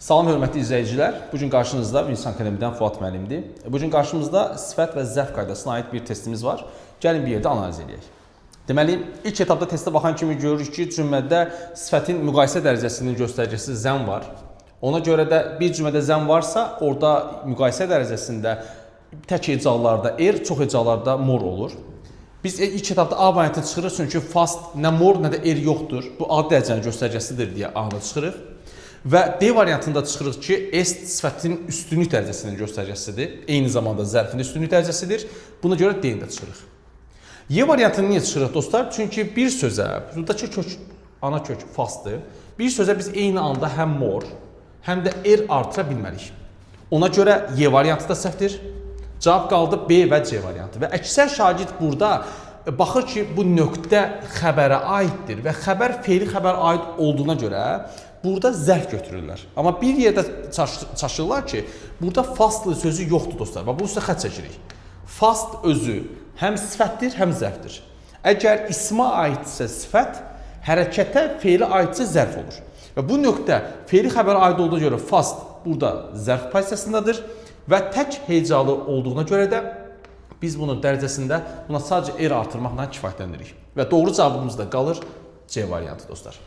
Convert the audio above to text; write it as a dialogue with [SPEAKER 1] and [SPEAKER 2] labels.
[SPEAKER 1] Salam hörmətli izləyicilər. Bu gün qarşınızda Wilson Akademidən Fuad müəllimdir. Bu gün qarşımızda sifət və zərf qaydasına aid bir testimiz var. Gəlin bir yerdə analiz edək. Deməli, ilk etapda testə baxan kimi görürük ki, cümlədə sifətin müqayisə dərəcəsinin göstəricisi zəm var. Ona görə də bir cümlədə zəm varsa, orada müqayisə dərəcəsində tək hecalarda çox hecalarda mor olur. Biz ilk etapda A variantı çıxırıq, çünki fast nə mor, nə də yoxdur. Bu A dərəcənin göstəricisidir deyə A-nı çıxırıq. Və D variantında çıxırıq ki, est sifətin üstünlük dərəcəsinin göstəricisidir. Eyni zamanda zərfin üstünlük dərəcəsidir. Buna görə D-ni də çıxırıq. Y variantını niyə çıxırıq dostlar? Çünki bir sözə, buradakı kök, ana kök fastdır. Bir sözə biz eyni anda həm mor, həm də artıra bilmərik. Ona görə Y variantı da səhvdir. Cavab qaldı B və C variantı. Və əksər şagird burada baxır ki, bu nöqtə xəbərə aiddir və xəbər feili xəbər aid olduğuna görə burada zərf götürürlər. Amma bir yerdə çaşırlar ki, burada fastlı sözü yoxdur dostlar. Bu üstə xətt çəkirik. Fast özü həm sifətdir, həm zərfdir. Əgər ismə aidsə sifət, hərəkətə, feili aidsə zərf olur. Və bu nöqtə feili xəbərə aid olduğuna görə fast burada zərf pozisiyasındadır və tək hecalı olduğuna görə də biz bunun dərəcəsində buna sadəcə artırmaqla kifayətlənirik. Və doğru cavabımız da qalır C variantı dostlar.